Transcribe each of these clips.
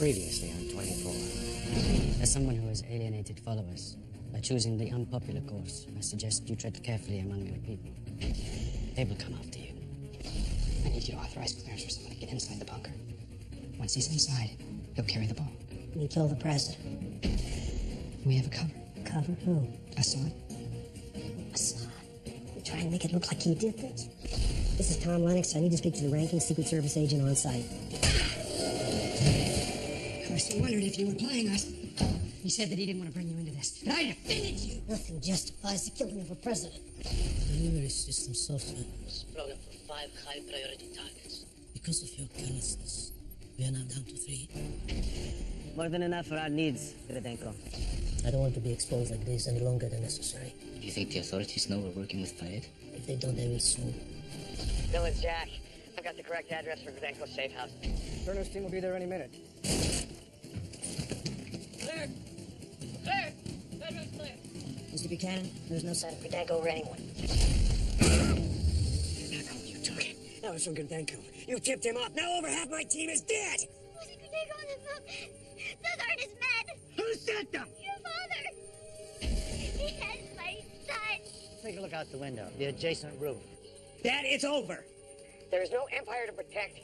Previously on 24. As someone who has alienated followers, by choosing the unpopular course, I suggest you tread carefully among your people. They will come after you. I need you to authorize clearance for someone to get inside the bunker. Once he's inside, he'll carry the ball. We kill the president. We have a cover. Cover who? Assad. Assad. You try and make it look like he did this? This is Tom Lennox. I need to speak to the ranking Secret Service agent on site. Of course, he wondered if you were playing us. He said that he didn't want to bring you into this, but I defended you. Nothing justifies the killing of a president. Delivery system software. Program for 5 high-priority targets. Because of your carelessness, we are now down to 3. More than enough for our needs, Gradenko. I don't want to be exposed like this any longer than necessary. Do you think the authorities know we're working with Fayed? If they don't, they will soon. Bill and Jack, I've got the correct address for Gradenko's safe house. Turner's team will be there any minute. Clear! Clear! Bedroom's clear. Mr. Buchanan, there's no sign of Gradenko or anyone. You took it. That was from Gradenko. You tipped him off. Now over half my team is dead. Wasn't Gradenko on the phone? Those aren't his men. Who sent them? Your father. He has my son. Take a look out the window, the adjacent roof. Dad, it's over. There is no empire to protect.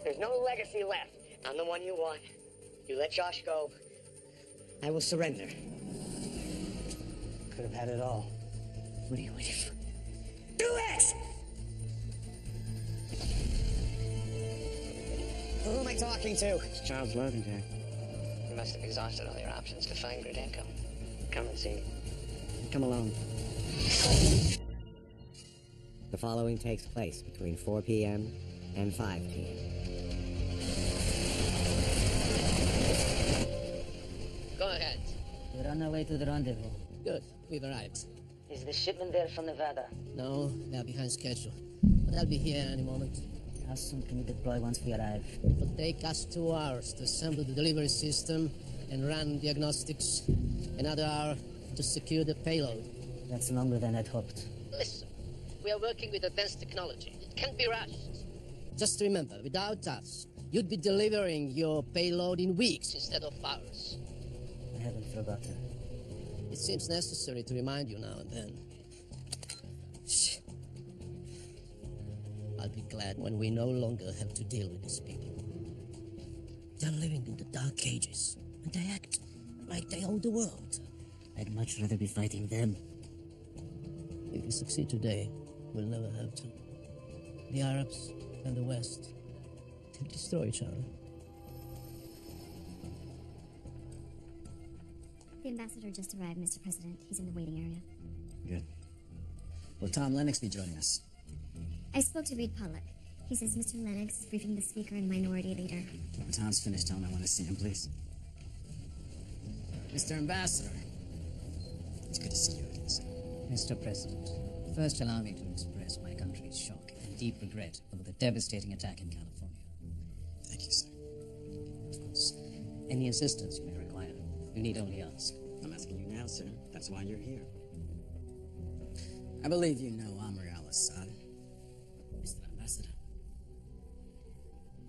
There's no legacy left. I'm the one you want. You let Josh go, I will surrender. Could have had it all. What are you waiting for? Do it! Who am I talking to? It's Charles Logan, Jack. You must have exhausted all your options to find Gradenko. Come and see me. Come along. The following takes place between 4 p.m. and 5 p.m. Go ahead. We're on our way to the rendezvous. Good. We've arrived. Is the shipment there from Nevada? No, they're behind schedule. But they'll be here any moment. How soon can we deploy once we arrive? It'll take us 2 hours to assemble the delivery system and run diagnostics. Another hour to secure the payload. That's longer than I'd hoped. Listen, we are working with advanced technology. It can't be rushed. Just remember, without us, you'd be delivering your payload in weeks instead of hours. I haven't forgotten. It seems necessary to remind you now and then. I'll be glad when we no longer have to deal with these people. They're living in the dark ages, and they act like they own the world. I'd much rather be fighting them. If we succeed today, we'll never have to. The Arabs and the West, they'll destroy each other. The ambassador just arrived, Mr. President. He's in the waiting area. Good. Will Tom Lennox be joining us? I spoke to Reed Pollock. He says Mr. Lennox is briefing the Speaker and Minority Leader. When Tom's finished, tell him I want to see him, please. Mr. Ambassador. It's good to see you again, sir. Mr. President, first allow me to express my country's shock and deep regret over the devastating attack in California. Thank you, sir. Of course, any assistance you may require, you need only ask. I'm asking you now, sir. That's why you're here. I believe you know Amr al-Assad. Mr. Ambassador.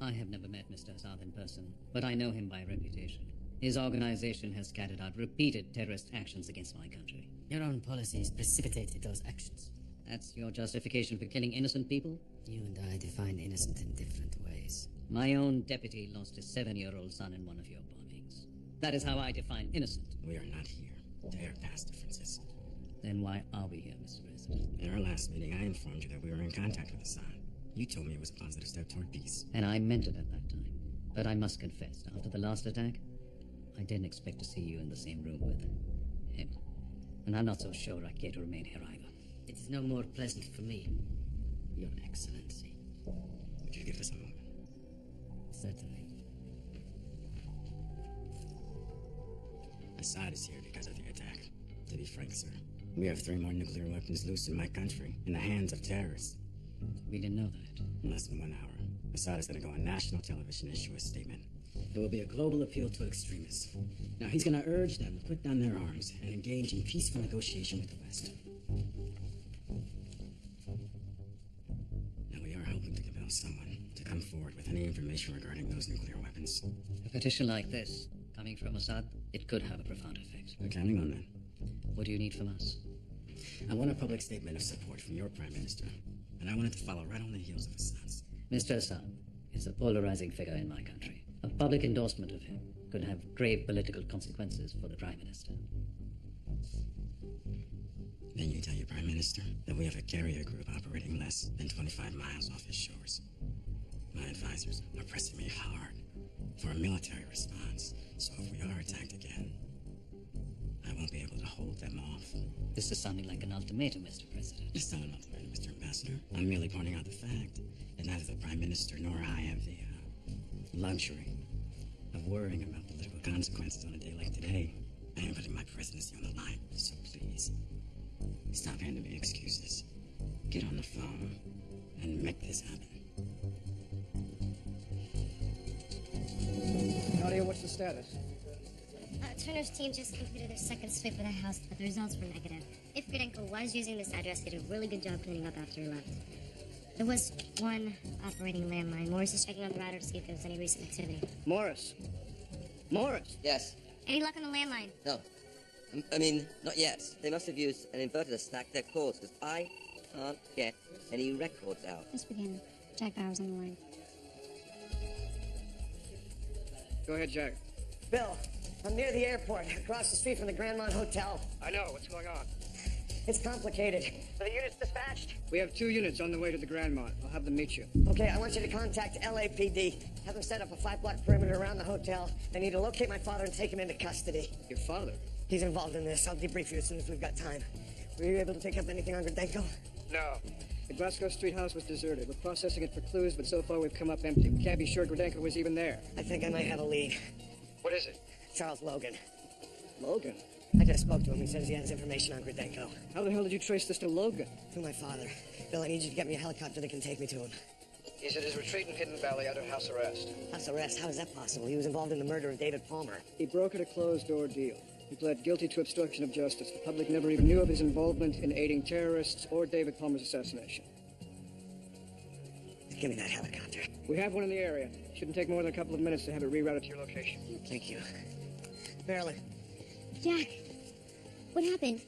I have never met Mr. Assad in person, but I know him by reputation. His organization has carried out repeated terrorist actions against my country. Your own policies precipitated those actions. That's your justification for killing innocent people? You and I define innocent in different ways. My own deputy lost his 7-year-old son in one of your bombings. That is how I define innocent. We are not here to air past differences. Then why are we here, Mr. President? In our last meeting, I informed you that we were in contact with Assad. You told me it was a positive step toward peace. And I meant it at that time. But I must confess, after the last attack, I didn't expect to see you in the same room with him. And I'm not so sure I care to remain here either. It is no more pleasant for me, Your Excellency. Would you give us a moment? Certainly. Assad is here because of the attack. To be frank, sir, we have 3 more nuclear weapons loose in my country, in the hands of terrorists. We didn't know that. In less than 1 hour, Assad is going to go on national television and issue a statement. It will be a global appeal to extremists. Now, he's going to urge them to put down their arms and engage in peaceful negotiation with the West. Now, we are hoping to compel someone to come come forward with any information regarding those nuclear weapons. A petition like this, coming from Assad, it could have a profound effect. We're counting on that. What do you need from us? I want a public statement of support from your Prime Minister, and I want it to follow right on the heels of Assad's. Mr. Assad is a polarizing figure in my country. A public endorsement of him could have grave political consequences for the Prime Minister. Then you tell your Prime Minister that we have a carrier group operating less than 25 miles off his shores. My advisors are pressing me hard for a military response, so if we are attacked again, I won't be able to hold them off. This is sounding like an ultimatum, Mr. President. It's not an ultimatum, Mr. Ambassador. I'm merely pointing out the fact that neither the Prime Minister nor I have the luxury of worrying about political consequences on a day like today. I am putting my presidency on the line, so please, stop handing me excuses. Get on the phone and make this happen. Nadia, what's the status? Turner's team just completed their second sweep of the house, but the results were negative. If Grudenko was using this address, he did a really good job cleaning up after he left. There was one operating landline. Morris is checking on the router to see if there was any recent activity. Morris? Morris? Yes. Any luck on the landline? No. I mean, not yet. They must have used an inverter to stack their calls, because I can't get any records out. Let's begin. Jack Bauer's on the line. Go ahead, Jack. Bill, I'm near the airport, across the street from the Grandmont Hotel. I know. What's going on? It's complicated. Are the units dispatched? We have 2 units on the way to the Grandmont. I'll have them meet you. Okay, I want you to contact LAPD. Have them set up a 5-block perimeter around the hotel. They need to locate my father and take him into custody. Your father? He's involved in this. I'll debrief you as soon as we've got time. Were you able to pick up anything on Grudenko? No. The Glasgow Street house was deserted. We're processing it for clues, but so far we've come up empty. We can't be sure Grudenko was even there. I think I might have a lead. What is it? Charles Logan. Logan? I just spoke to him. He says he has information on Grudenko. How the hell did you trace this to Logan? Through my father. Bill, I need you to get me a helicopter that can take me to him. He's at his retreat in Hidden Valley under house arrest. House arrest? How is that possible? He was involved in the murder of David Palmer. He brokered a closed-door deal. He pled guilty to obstruction of justice. The public never even knew of his involvement in aiding terrorists or David Palmer's assassination. Give me that helicopter. We have one in the area. Shouldn't take more than a couple of minutes to have it rerouted to your location. Thank you. Marilyn. Jack, what happened?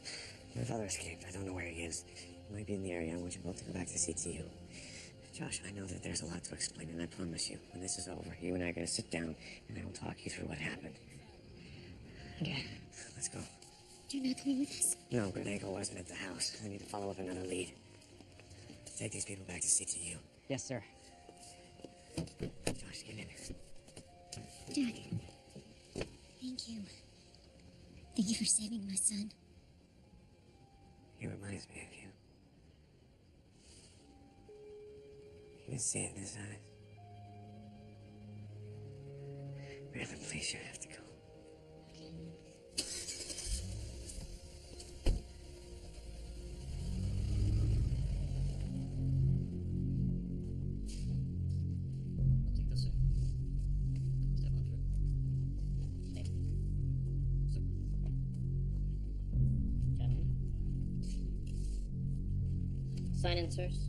My father escaped. I don't know where he is. He might be in the area. I want you both to go back to CTU. Josh, I know that there's a lot to explain, and I promise you, when this is over, you and I are going to sit down, and I will talk you through what happened. Okay. Let's go. You're not coming with us? No, Grudenko wasn't at the house. I need to follow up another lead. Take these people back to CTU. Yes, sir. Josh, get in. Jack. Thank you. Thank you for saving my son. He reminds me of you. You can see it in his eyes. Marilyn, please, you have to go. Take this, sir. Step on through. Hey. Sir. Gentlemen. Sign in, sirs.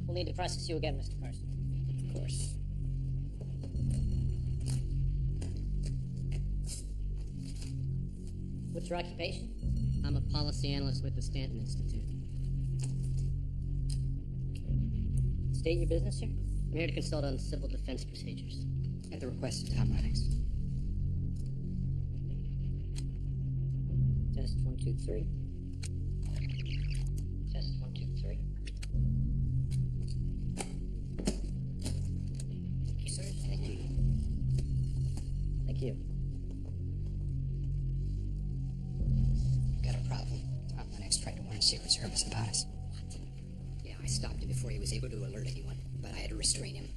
We'll need to process you again, Mr. Carson. Of course. What's your occupation? I'm a policy analyst with the Stanton Institute. State your business, sir? I'm here to consult on civil defense procedures. At the request of Tom Lennox. Test 1, 2, 3. Test 1, 2, 3. Thank you, sir. Thank you. Thank you. We've got a problem. Tom Lennox tried to warn Secret Service about us. What? Yeah, I stopped him before he was able to alert anyone, but I had to restrain him.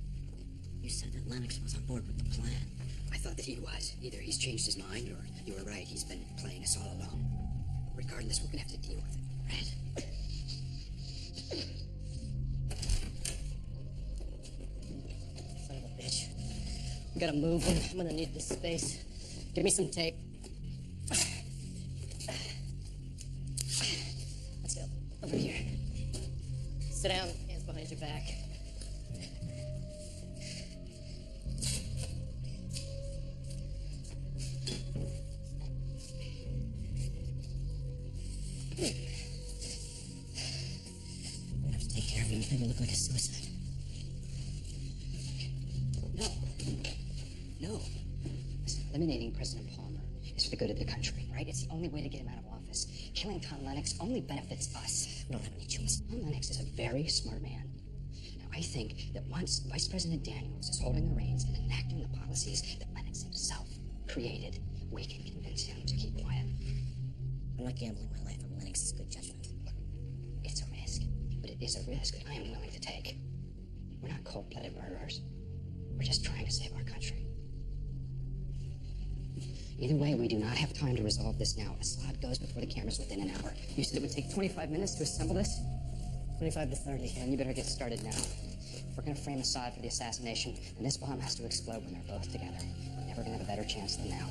You said that Lennox was on board with the plan. I thought that he was. Either he's changed his mind, or you were right, he's been playing us all along. Regardless, we're gonna have to deal with it. Right. Son of a bitch. We gotta move. I'm gonna need this space. Give me some tape. Eliminating President Palmer is for the good of the country, right? It's the only way to get him out of office. Killing Tom Lennox only benefits us. We don't have any choice. Tom Lennox is a very smart man. Now, I think that once Vice President Daniels is holding the reins and enacting the policies that Lennox himself created, we can convince him to keep quiet. I'm not gambling my life on Lennox's good judgment. Look, it's a risk, but it is a risk that I am willing to take. We're not cold-blooded murderers. We're just trying to save our country. Either way, we do not have time to resolve this now. Assad goes before the cameras within an hour. You said it would take 25 minutes to assemble this? 25 to 30. And you better get started now. If we're gonna frame Assad for the assassination, then this bomb has to explode when they're both together. We're never gonna have a better chance than now.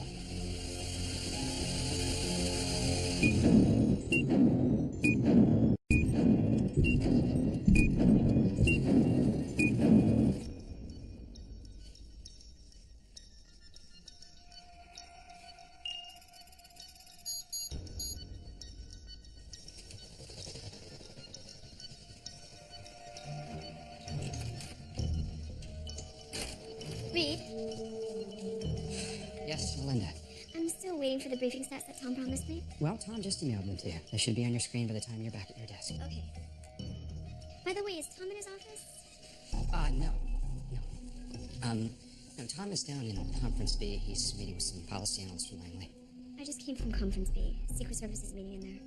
Reed, Yes, Melinda. I'm still waiting for the briefing stats that Tom promised me. Well, Tom just emailed them to you. They should be on your screen by the time you're back at your desk. Okay. By the way, is Tom in his office? No. No, Tom is down in Conference B. He's meeting with some policy analysts from Langley. I just came from Conference B. Secret Service is meeting in there.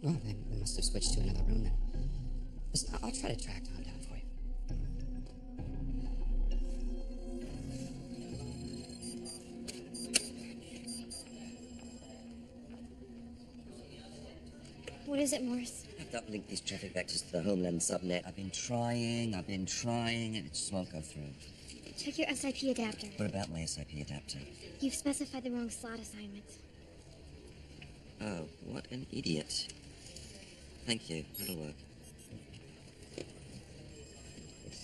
Well, they must have switched to another room then. Listen, I'll try to track Tom down for you. What is it, Morse? I've uplinked these traffic vectors to the Homeland subnet. I've been trying, and it just won't go through. Check your SIP adapter. What about my SIP adapter? You've specified the wrong slot assignment. Oh, what an idiot. Thank you. That'll work. Did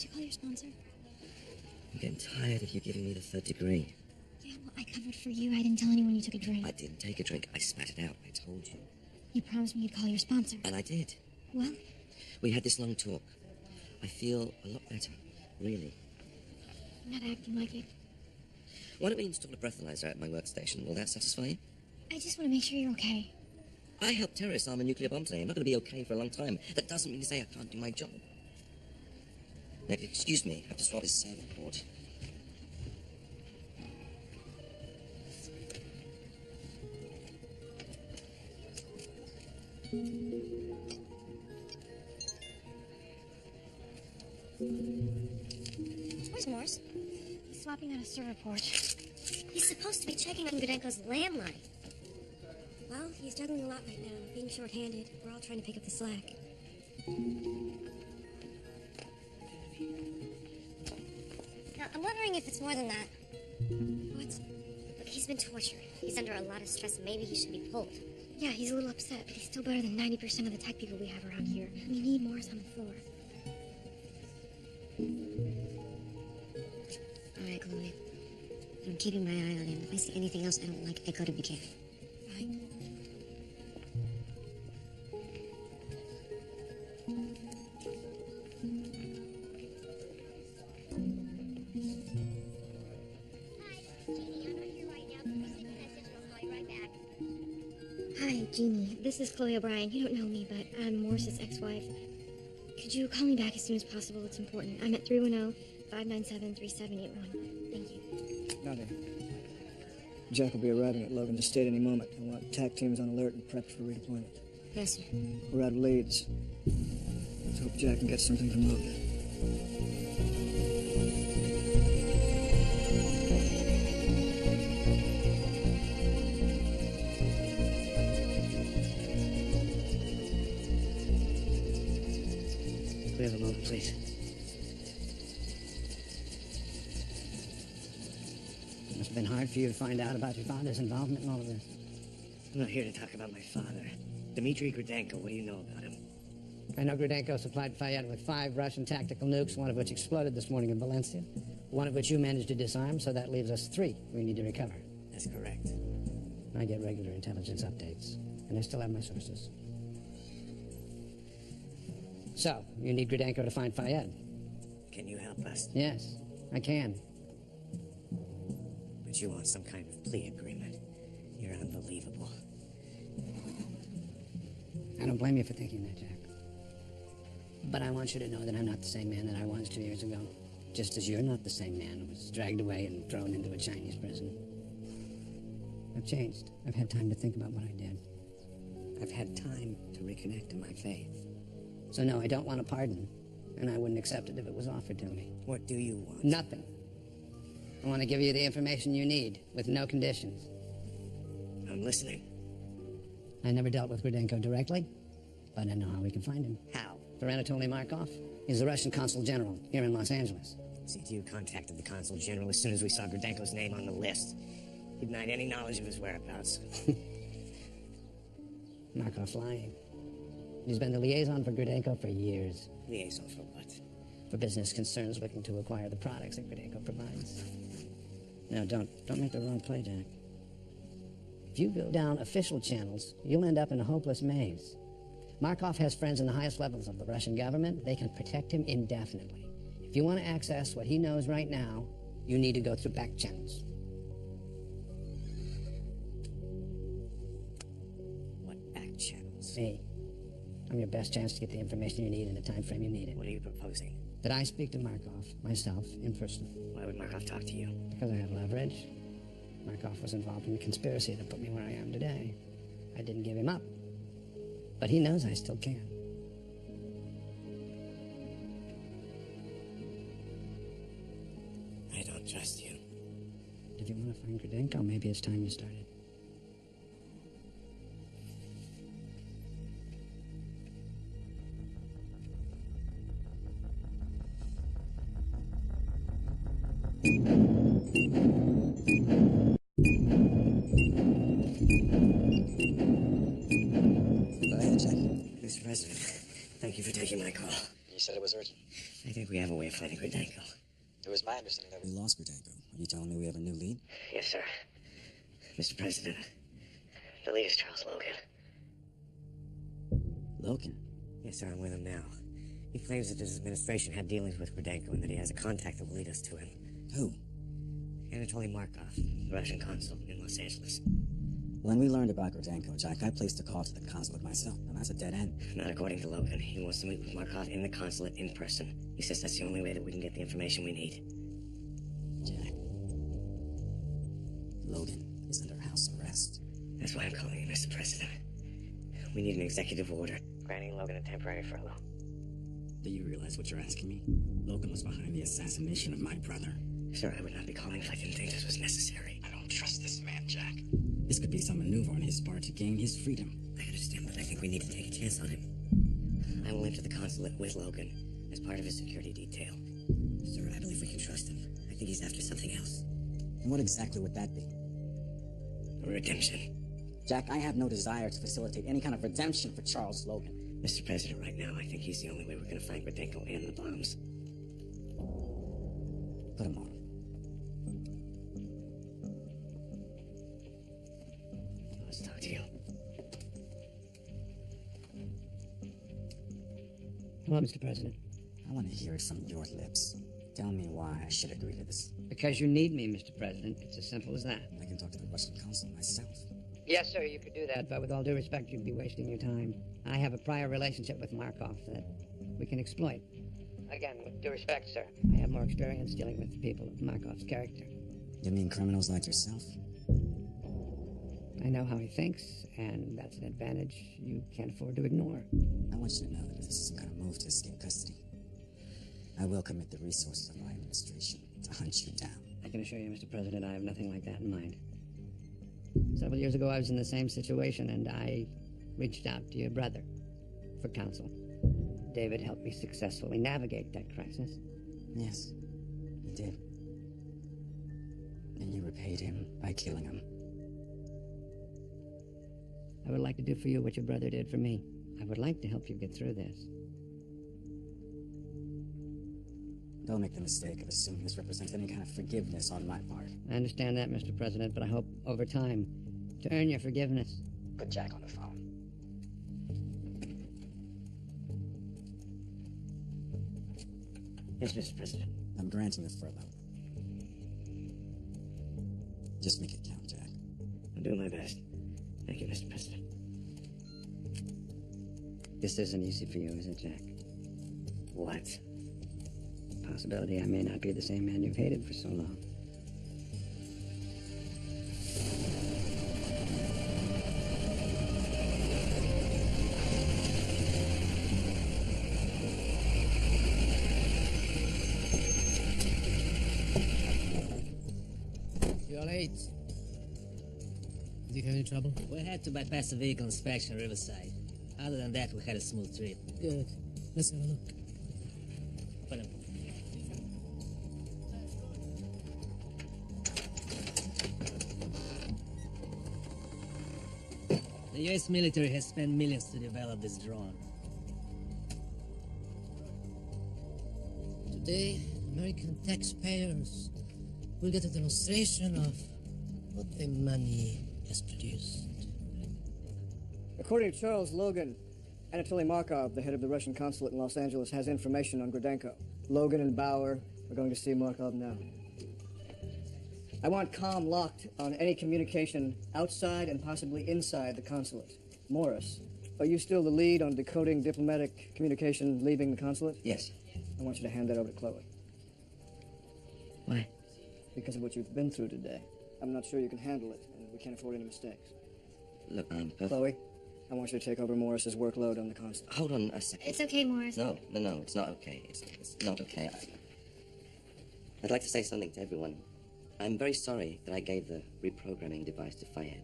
you call your sponsor? I'm getting tired of you giving me the third degree. Yeah, well, I covered for you. I didn't tell anyone you took a drink. I didn't take a drink. I spat it out. I told you. You promised me you'd call your sponsor. And I did. Well? We had this long talk. I feel a lot better. Really. You're not acting like it. Why don't we install a breathalyzer at my workstation? Will that satisfy you? I just want to make sure you're okay. I helped terrorists arm a nuclear bomb today. I'm not going to be okay for a long time. That doesn't mean to say I can't do my job. Now, excuse me. I have to swap this server port. Where's Morse? He's swapping out a server port. He's supposed to be checking on Gudenko's landline. Well, he's juggling a lot right now, being short-handed. We're all trying to pick up the slack. Now, I'm wondering if it's more than that. What? Look, he's been tortured. He's under a lot of stress. Maybe he should be pulled. Yeah, he's a little upset, but he's still better than 90% of the tech people we have around here. We need Morse on the floor. All right, Chloe. I'm keeping my eye on him. If I see anything else I don't like, I go to begin. Fine. Hi, Jeannie. This is Chloe O'Brien. You don't know me, but I'm Morse's ex-wife. Could you call me back as soon as possible? It's important. I'm at 310-597-3781. Thank you. Nothing. Jack will be arriving at Logan's estate any moment. I want TAC teams on alert and prepped for redeployment. Yes, sir. We're out of leads. Let's hope Jack can get something from Logan. We have a moment, please. It must have been hard for you to find out about your father's involvement in all of this. I'm not here to talk about my father. Dmitry Grudenko, what do you know about him? I know Grudenko supplied Fayed with 5 Russian tactical nukes, one of which exploded this morning in Valencia, one of which you managed to disarm, so that leaves us 3 we need to recover. That's correct. I get regular intelligence updates, and I still have my sources. So, you need Grudenko to find Fayed. Can you help us? Yes, I can. But you want some kind of plea agreement. You're unbelievable. I don't blame you for thinking that, Jack. But I want you to know that I'm not the same man that I was 2 years ago. Just as you're not the same man who was dragged away and thrown into a Chinese prison. I've changed. I've had time to think about what I did. I've had time to reconnect to my faith. So no, I don't want a pardon. And I wouldn't accept it if it was offered to me. What do you want? Nothing. I want to give you the information you need, with no conditions. I'm listening. I never dealt with Rudenko directly, but I know how we can find him. How? For Anatoly Markov. He's the Russian consul general here in Los Angeles. CTU contacted the consul general as soon as we saw Grudenko's name on the list. He denied any knowledge of his whereabouts. Markov's lying. He's been the liaison for Grudenko for years. Liaison for what? For business concerns looking to acquire the products that Grudenko provides. No, don't make the wrong play, Jack. If you go down official channels, you'll end up in a hopeless maze. Markov has friends in the highest levels of the Russian government. They can protect him indefinitely. If you want to access what he knows right now, you need to go through back channels. What back channels? Me. I'm your best chance to get the information you need in the time frame you need it. What are you proposing? That I speak to Markov, myself, in person. Why would Markov talk to you? Because I have leverage. Markov was involved in the conspiracy that put me where I am today. I didn't give him up. But he knows I still can. I don't trust you. If you want to find Grudenko, maybe it's time you started. Mr. President, thank you for taking my call. You said it was urgent. I think we have a way of finding Grudenko. It was my understanding that We lost Grudenko. Are you telling me we have a new lead? Yes, sir. Mr. President, the lead is Charles Logan. Logan? Yes, sir, I'm with him now. He claims that his administration had dealings with Grudenko and that he has a contact that will lead us to him. Who? Anatoly Markov, the Russian consul in Los Angeles. When we learned about Grudenko, Jack, I placed a call to the consulate myself, and that's a dead end. Not according to Logan. He wants to meet with Markov in the consulate in person. He says that's the only way that we can get the information we need. Jack. Logan is under house arrest. That's why I'm calling you, Mr. President. We need an executive order granting Logan a temporary furlough. Do you realize what you're asking me? Logan was behind the assassination of my brother. Sir, I would not be calling if I didn't think this was necessary. I don't trust this man, Jack. This could be some maneuver on his part to gain his freedom. I understand, but I think we need to take a chance on him. I will enter the consulate with Logan as part of his security detail. Sir, I believe we can trust him. I think he's after something else. And what exactly would that be? Redemption. Jack, I have no desire to facilitate any kind of redemption for Charles Logan. Mr. President, right now, I think he's the only way we're going to find Grudenko and the bombs. Put him on. Let's talk to you. Hello, Mr. President. I want to hear it from your lips. Tell me why I should agree to this. Because you need me, Mr. President. It's as simple as that. I can talk to the Russian consul myself. Yes, sir, you could do that, but with all due respect, you'd be wasting your time. I have a prior relationship with Markov that we can exploit. Again, with due respect, sir, I have more experience dealing with people of Markov's character. You mean criminals like yourself? I know how he thinks, and that's an advantage you can't afford to ignore. I want you to know that if this is some kind of move to escape custody, I will commit the resources of my administration to hunt you down. I can assure you, Mr. President, I have nothing like that in mind. Several years ago, I was in the same situation, and I reached out to your brother for counsel. David helped me successfully navigate that crisis. Yes, he did. And you repaid him by killing him. I would like to do for you what your brother did for me. I would like to help you get through this. Don't make the mistake of assuming this represents any kind of forgiveness on my part. I understand that, Mr. President, but I hope over time to earn your forgiveness. Put Jack on the phone. Yes, Mr. President. I'm granting the furlough. Just make it count, Jack. I'll do my best. Thank you, Mr. President. This isn't easy for you, is it, Jack? What? Possibility I may not be the same man you've hated for so long. You're late. Did you have any trouble? We had to bypass the vehicle inspection at Riverside. Other than that, we had a smooth trip. Good. Let's have a look. Open up. The U.S. military has spent millions to develop this drone. Today, American taxpayers will get a demonstration of what the money has produced. According to Charles Logan, Anatoly Markov, the head of the Russian consulate in Los Angeles, has information on Grodenko. Logan and Bauer are going to see Markov now. I want comm locked on any communication outside and possibly inside the consulate. Morris, are you still the lead on decoding diplomatic communication leaving the consulate? Yes. I want you to hand that over to Chloe. Why? Because of what you've been through today. I'm not sure you can handle it, and we can't afford any mistakes. Look, Chloe, I want you to take over Morris's workload on the consulate. Hold on a second. It's okay, Morris. No, it's not okay. It's not okay. I'd like to say something to everyone. I'm very sorry that I gave the reprogramming device to Fayed.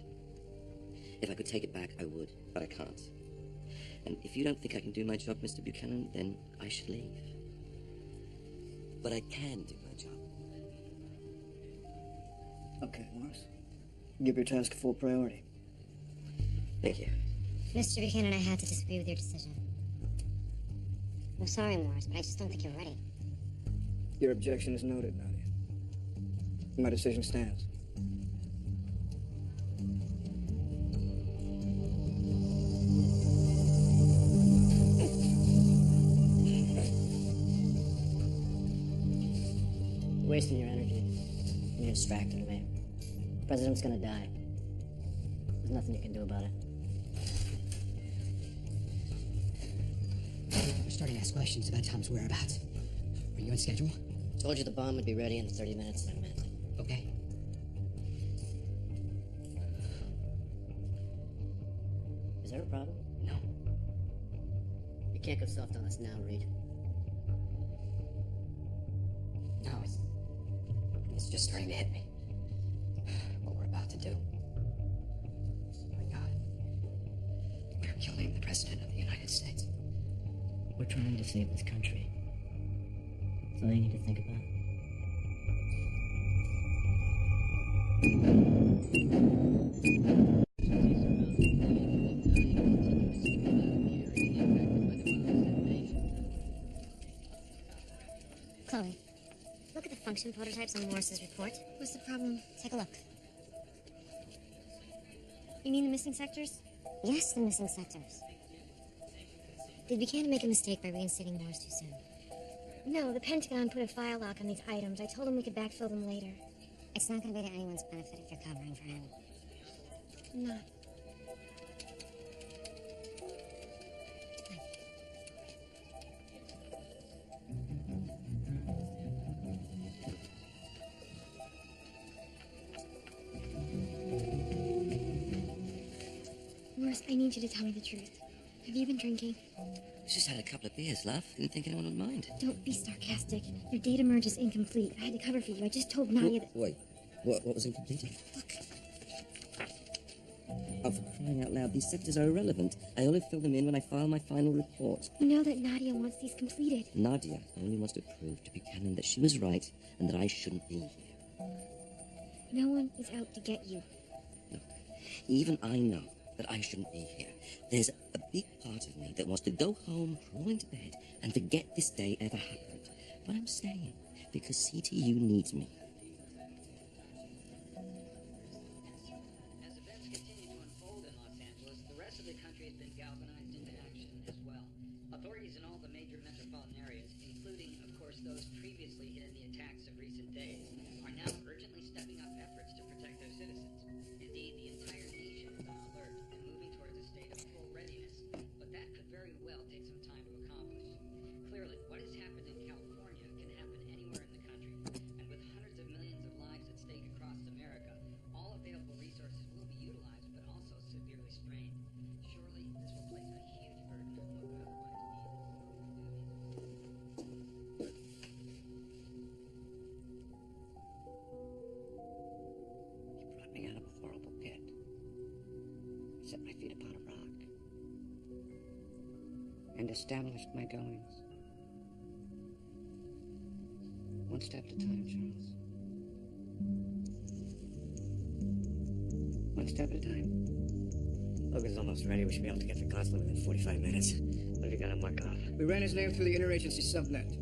If I could take it back, I would, but I can't. And if you don't think I can do my job, Mr. Buchanan, then I should leave. But I can do my job. Okay, Morris. Give your task full priority. Thank you. Mr. Buchanan, I had to disagree with your decision. I'm sorry, Morris, but I just don't think you're ready. Your objection is noted, Nadia. My decision stands. You're wasting your energy. You're distracting me. The president's gonna die. There's nothing you can do about it. We're starting to ask questions about Tom's whereabouts. Are you on schedule? Told you the bomb would be ready in 30 minutes, and I meant it. Okay. Is there a problem? No. You can't go soft on us now, Reed. No, it's just starting to hit me. What we're about to do. Oh my God. We're killing the President of the United States. We're trying to save this country. That's all you need to think about. Chloe, look at the function prototypes on Morris's report. What's the problem? Take a look. You mean the missing sectors? Yes, the missing sectors. Did Buchanan make a mistake by reinstating Morris too soon? No, the Pentagon put a file lock on these items. I told him we could backfill them later. It's not going to be to anyone's benefit if you're covering for him. No. Morris, I need you to tell me the truth. Have you been drinking? Just had a couple of beers, love. Didn't think anyone would mind. Don't be sarcastic. Your data merge is incomplete. I had to cover for you. I just told Nadia that... Wait, what was incomplete? Look. Oh, for crying out loud, these sectors are irrelevant. I only fill them in when I file my final report. You know that Nadia wants these completed. Nadia only wants to prove to Buchanan that she was right and that I shouldn't be here. No one is out to get you. Look, even I know that I shouldn't be here. There's a big part of me that wants to go home, crawl into bed, and forget this day ever happened. But I'm staying, because CTU needs me. As events continue to unfold in Los Angeles, the rest of the country has been galvanized into action as well. Authorities in all the major metropolitan areas, including, of course, those previously hit in the attacks of recent days, are now urgently stepping up efforts to protect their set my feet upon a rock and established my goings. One step at a time, Charles. One step at a time. Logan's almost ready. We should be able to get to the consulate within 45 minutes. What have you got on Markov? We ran his name through the interagency subnet.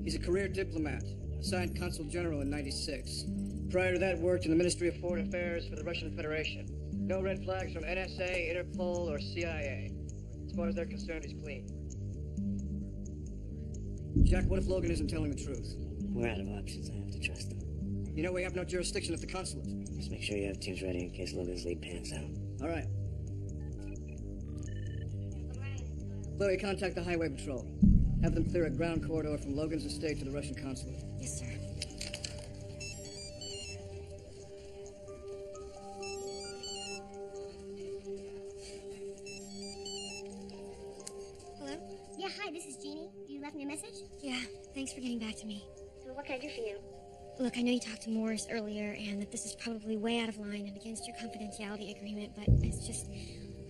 He's a career diplomat, assigned consul general in '96. Prior to that, worked in the Ministry of Foreign Affairs for the Russian Federation. No red flags from NSA, Interpol, or CIA. As far as they're concerned, he's clean. Jack, what if Logan isn't telling the truth? We're out of options. I have to trust him. You know we have no jurisdiction at the consulate. Just make sure you have teams ready in case Logan's lead pans out. All right. Chloe, contact the highway patrol. Have them clear a ground corridor from Logan's estate to the Russian consulate. Yes, sir. Hello? Yeah, hi, this is Jeannie. You left me a message? Yeah, thanks for getting back to me. So what can I do for you? Look, I know you talked to Morris earlier, and that this is probably way out of line and against your confidentiality agreement, but it's just,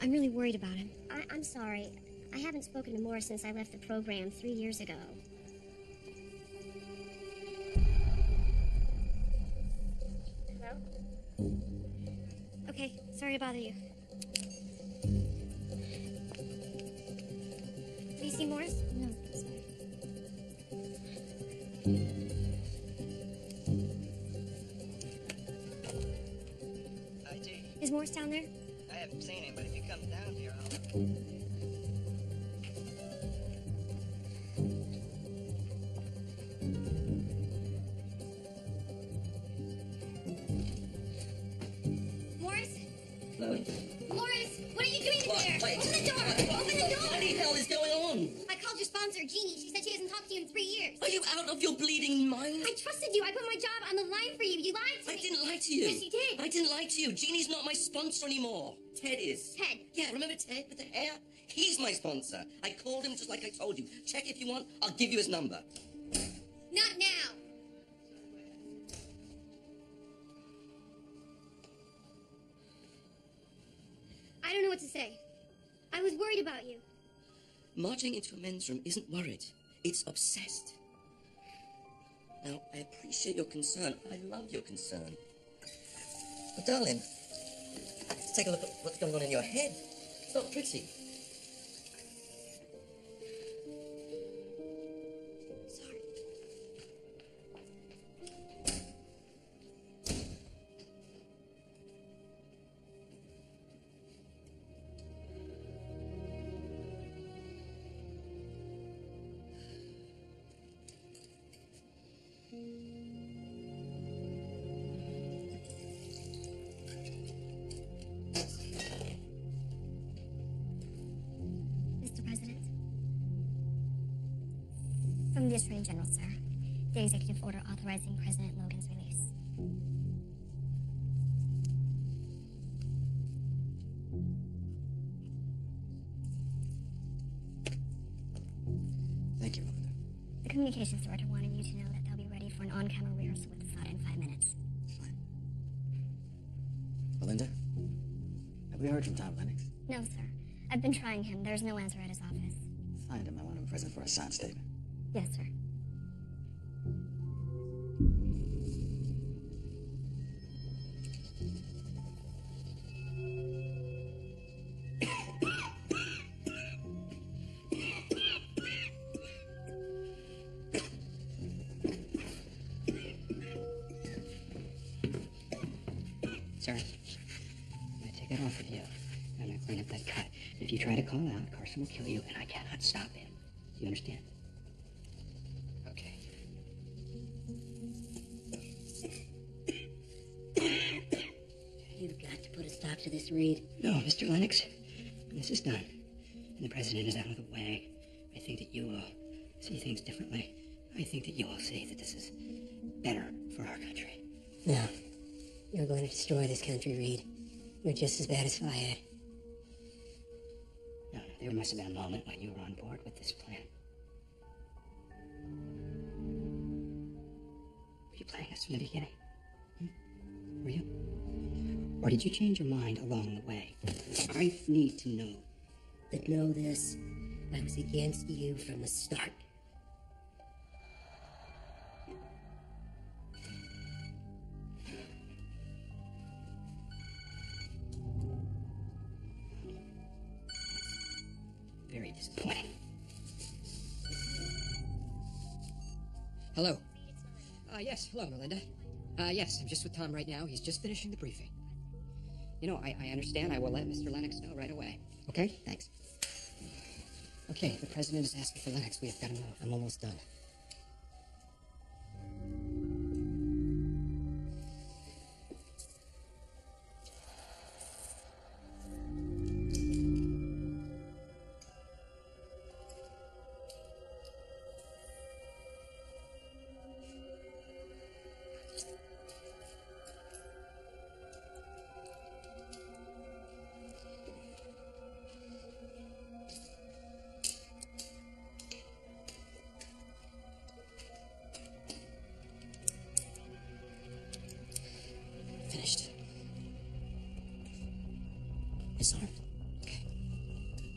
I'm really worried about him. I'm sorry. I haven't spoken to Morris since I left the program 3 years ago. Hello? Okay, sorry to bother you. Have you seen Morris? No, sorry. IT. Is Morris down there? I haven't seen him, but if he comes down here, I'll... Morris? Chloe? Morris, what are you doing in there? Wait. Open the door! Open the door! What the hell is going on? I called your sponsor, Jeannie. She said she hasn't talked to you in 3 years. Are you out of your bleeding mind? I trusted you. I put my job on the line for you. You lied to me. I didn't lie to you. Yes, you did. I didn't lie to you. Jeannie's not my sponsor anymore. Ted is. Ted? Yeah, remember Ted with the hair? He's my sponsor. I called him just like I told you. Check if you want. I'll give you his number. Not now. I don't know what to say. I was worried about you. Marching into a men's room isn't worried. It's obsessed. Now, I appreciate your concern. I love your concern. But, darling, let's take a look at what's going on in your head. It's not pretty. Sorry. Mr. President. From the Attorney General, sir. The executive order authorizing President Logan's release. Thank you, Melinda. The communications director wanted you to know that they'll be ready for an on-camera rehearsal with the SOTA in 5 minutes. Fine. Melinda? Have we heard from Tom Lennox? No, sir. I've been trying him. There's no answer at his office. Find him. I want him present for a signed statement. Yes, sir. Sir, I'm gonna take it off of you. I'm gonna clean up that cut. If you try to call out, Carson will kill you, and I cannot stop him. Do you understand? Okay. You've got to put a stop to this, Reed. No, Mr. Lennox. When this is done, and the president is out of the way, I think that you will see things differently. I think that you will see that this is better for our country. No. You're going to destroy this country, Reed. You're just as bad as Fayed. No, there must have been a moment when you were on board with this plan. Were you playing us from the beginning? Were you? Or did you change your mind along the way? I need to know. But know this, I was against you from the start. Very disappointing. Hello. Yes, hello, Melinda. Yes, I'm just with Tom right now. He's just finishing the briefing. You know, I understand. I will let Mr. Lennox know right away. Okay? Thanks. Okay, the president is asking for Lennox. We have got to move. I'm almost done. Finished. Disarmed. Okay.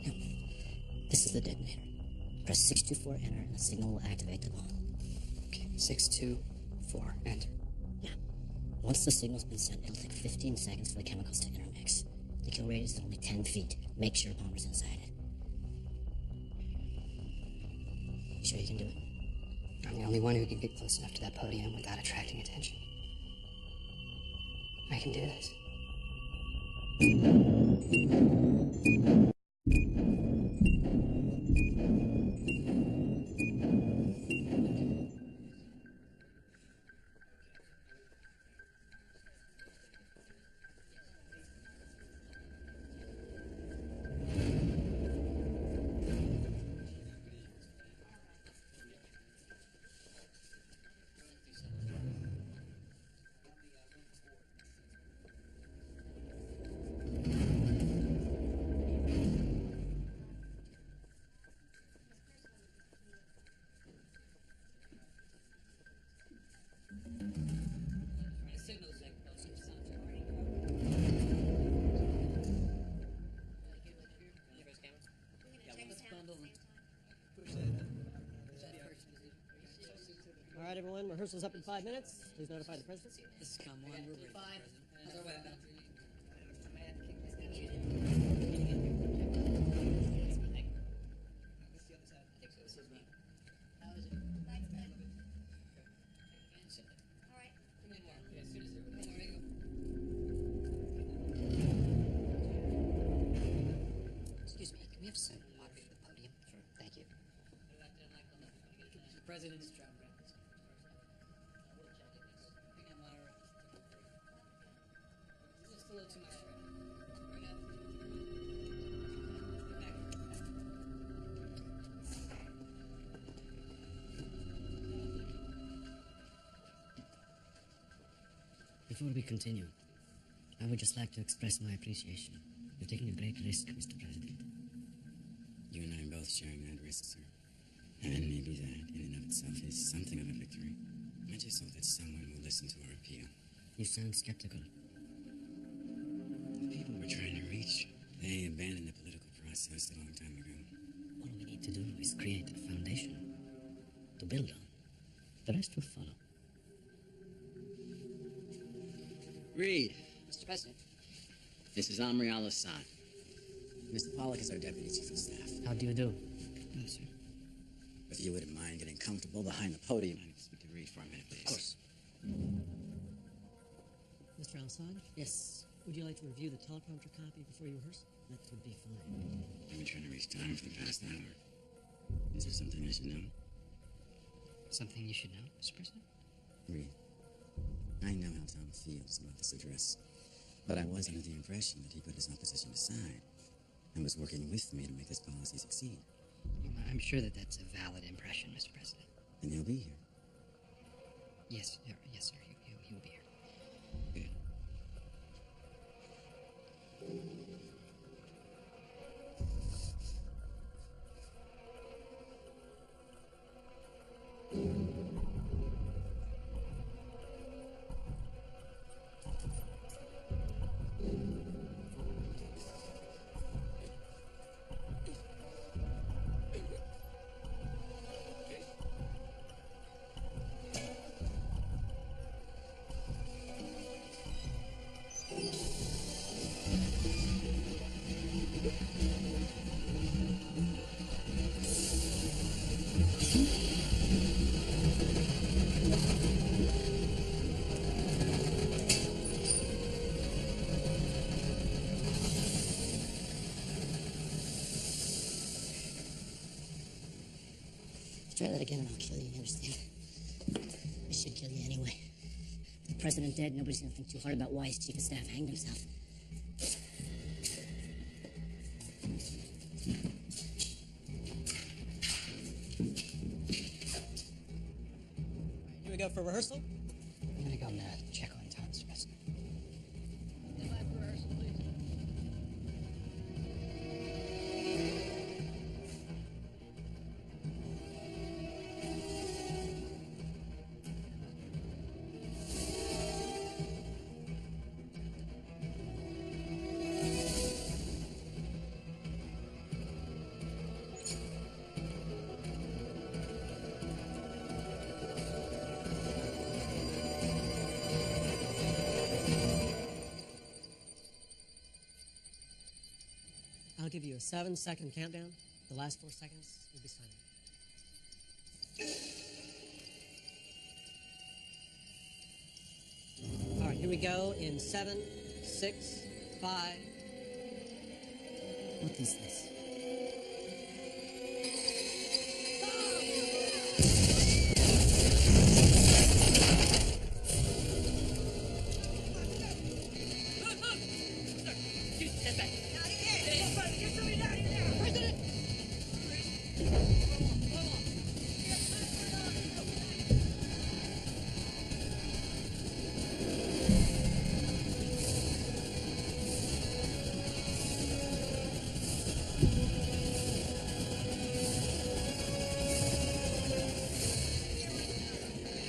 Now, this is the detonator. Press 624 enter and the signal will activate the bomb. Okay, 624, enter. Yeah. Once the signal's been sent, it'll take 15 seconds for the chemicals to intermix. The kill radius is only 10 feet. Make sure a bomber's inside it. You sure you can do it? I'm the only one who can get close enough to that podium without attracting attention. I can do this. All right, everyone, rehearsal's up in 5 minutes. Please notify the president. This is COM 1. We're ready. How's our weapon? Excuse me, can we have some water for the podium? Sure. Thank you. The president's job records. I think I'm alright. Just a little too much right now. Before we continue, I would just like to express my appreciation. You're taking a great risk, Mr. President. You and I are both sharing that risk, sir. And maybe that, in and of itself, is something of a victory. I just hope that someone will listen to our appeal. You sound skeptical. The people we're trying to reach, they abandoned the political process a long time ago. All we need to do is create a foundation to build on. The rest will follow. Reed, Mr. President. this is Omri al-Assad. Mr. Pollock is our deputy chief of staff. How do you do? Yes, sir. If you wouldn't mind getting comfortable behind the podium, I need to speak to Reed for a minute, please. Of course. Mr. Al-Assad? Yes. Would you like to review the teleprompter copy before you rehearse? That would be fine. I've been trying to reach time for the past hour. Is there something I should know? Something you should know, Mr. President? Reed, I know how Tom feels about this address, but I was under the impression that he put his opposition aside and was working with me to make this policy succeed. I'm sure that that's a valid impression, Mr. President. And he'll be here. Yes, yes, sir. He will be here. Good. Try that again and I'll kill you, you understand? I should kill you anyway. With the president dead, nobody's gonna think too hard about why his chief of staff hanged himself. Here we go for rehearsal. I'm gonna go check on Tom's rest. I'll give you a 7-second countdown. The last 4 seconds will be silent. All right, here we go in 7, 6, 5. What is this?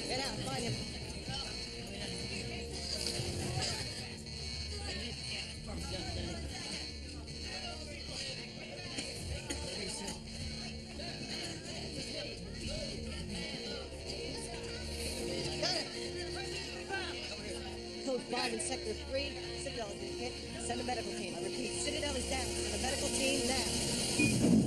Get out, find him. Code 5 in Sector 3. Citadel has been hit. Send a medical team. I repeat, Citadel is down. Send a medical team now.